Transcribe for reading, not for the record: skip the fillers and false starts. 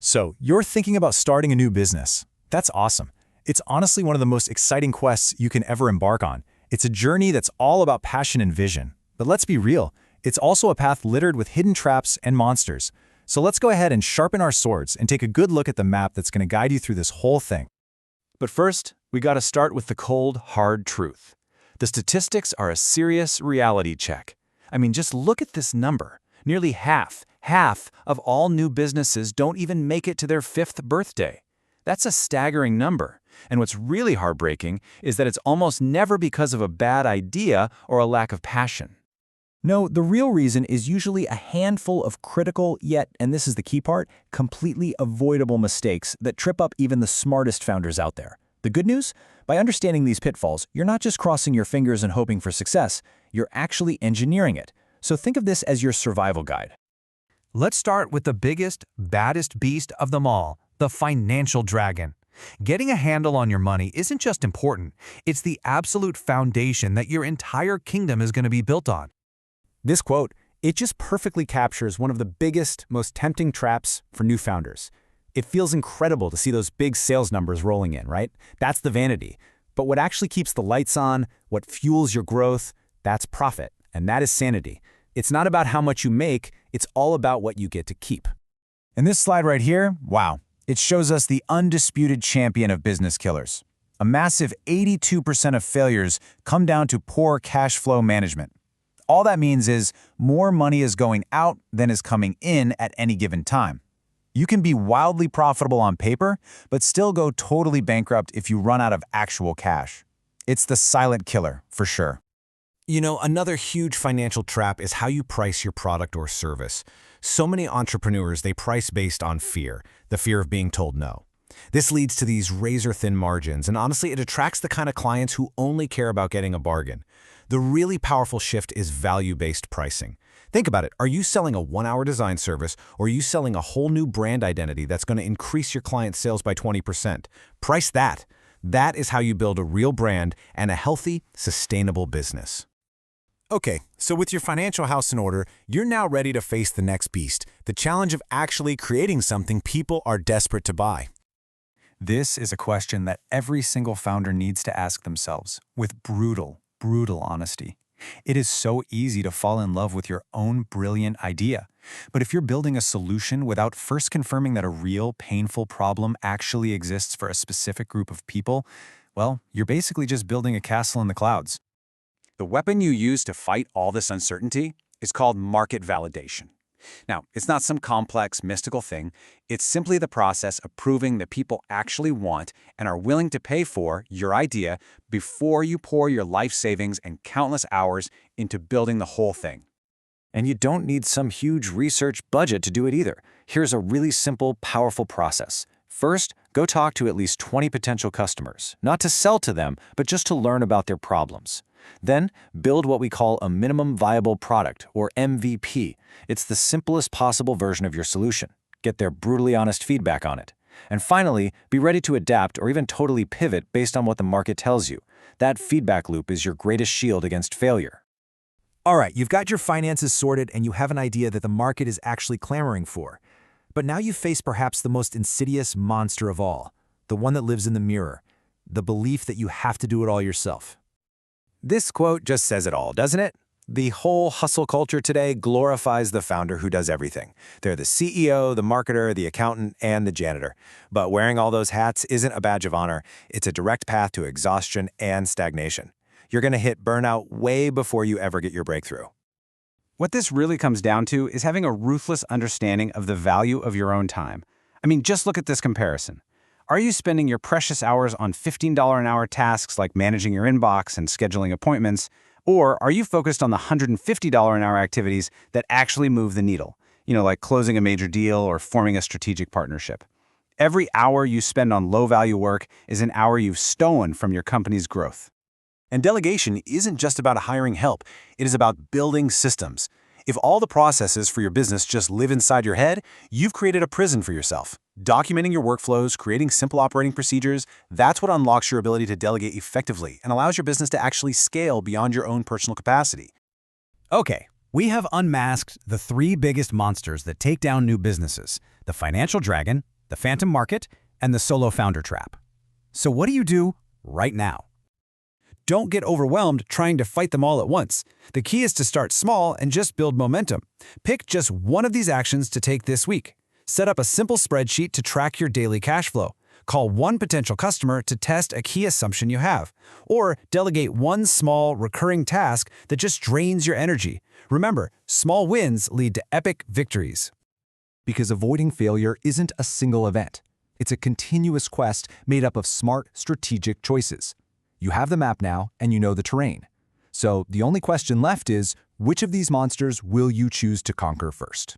So, you're thinking about starting a new business. That's awesome. It's honestly one of the most exciting quests you can ever embark on. It's a journey that's all about passion and vision. But let's be real, it's also a path littered with hidden traps and monsters. So let's go ahead and sharpen our swords and take a good look at the map that's going to guide you through this whole thing. But first, we got to start with the cold, hard truth. The statistics are a serious reality check. I mean, just look at this number. Nearly half of all new businesses don't even make it to their 5th birthday. That's a staggering number. And what's really heartbreaking is that it's almost never because of a bad idea or a lack of passion. No, the real reason is usually a handful of critical, yet, and this is the key part, completely avoidable mistakes that trip up even the smartest founders out there. The good news? By understanding these pitfalls, you're not just crossing your fingers and hoping for success, you're actually engineering it. So think of this as your survival guide. Let's start with the biggest, baddest beast of them all, the financial dragon. Getting a handle on your money isn't just important, it's the absolute foundation that your entire kingdom is going to be built on. This quote, it just perfectly captures one of the biggest, most tempting traps for new founders. It feels incredible to see those big sales numbers rolling in, right? That's the vanity. But what actually keeps the lights on, what fuels your growth, that's profit, and that is sanity. It's not about how much you make, it's all about what you get to keep. And this slide right here, wow, it shows us the undisputed champion of business killers. A massive 82% of failures come down to poor cash flow management. All that means is more money is going out than is coming in at any given time. You can be wildly profitable on paper, but still go totally bankrupt if you run out of actual cash. It's the silent killer, for sure. You know, another huge financial trap is how you price your product or service. So many entrepreneurs, they price based on fear, the fear of being told no. This leads to these razor-thin margins, and honestly, it attracts the kind of clients who only care about getting a bargain. The really powerful shift is value-based pricing. Think about it. Are you selling a 1-hour design service, or are you selling a whole new brand identity that's going to increase your client's sales by 20%? Price that. That is how you build a real brand and a healthy, sustainable business. Okay, so with your financial house in order, you're now ready to face the next beast, the challenge of actually creating something people are desperate to buy. This is a question that every single founder needs to ask themselves with brutal honesty. It is so easy to fall in love with your own brilliant idea. But if you're building a solution without first confirming that a real, painful problem actually exists for a specific group of people, well, you're basically just building a castle in the clouds. The weapon you use to fight all this uncertainty is called market validation. Now, it's not some complex, mystical thing. It's simply the process of proving that people actually want and are willing to pay for your idea before you pour your life savings and countless hours into building the whole thing. And you don't need some huge research budget to do it either. Here's a really simple, powerful process. First, go talk to at least 20 potential customers, not to sell to them, but just to learn about their problems. Then, build what we call a minimum viable product, or MVP. It's the simplest possible version of your solution. Get their brutally honest feedback on it. And finally, be ready to adapt or even totally pivot based on what the market tells you. That feedback loop is your greatest shield against failure. All right, you've got your finances sorted and you have an idea that the market is actually clamoring for. But now you face perhaps the most insidious monster of all, the one that lives in the mirror, the belief that you have to do it all yourself. This quote just says it all, doesn't it? The whole hustle culture today glorifies the founder who does everything. They're the CEO, the marketer, the accountant, and the janitor. But wearing all those hats isn't a badge of honor. It's a direct path to exhaustion and stagnation. You're going to hit burnout way before you ever get your breakthrough. What this really comes down to is having a ruthless understanding of the value of your own time. I mean, just look at this comparison. Are you spending your precious hours on $15 an hour tasks like managing your inbox and scheduling appointments, or are you focused on the $150 an hour activities that actually move the needle? You know, like closing a major deal or forming a strategic partnership. Every hour you spend on low-value work is an hour you've stolen from your company's growth. And delegation isn't just about hiring help, it is about building systems. If all the processes for your business just live inside your head, you've created a prison for yourself. Documenting your workflows, creating simple operating procedures, that's what unlocks your ability to delegate effectively and allows your business to actually scale beyond your own personal capacity. Okay, we have unmasked the 3 biggest monsters that take down new businesses: the financial dragon, the phantom market, and the solo founder trap. So what do you do right now? Don't get overwhelmed trying to fight them all at once. The key is to start small and just build momentum. Pick just one of these actions to take this week. Set up a simple spreadsheet to track your daily cash flow. Call one potential customer to test a key assumption you have. Or delegate one small, recurring task that just drains your energy. Remember, small wins lead to epic victories. Because avoiding failure isn't a single event. It's a continuous quest made up of smart, strategic choices. You have the map now, and you know the terrain. So the only question left is, which of these monsters will you choose to conquer first?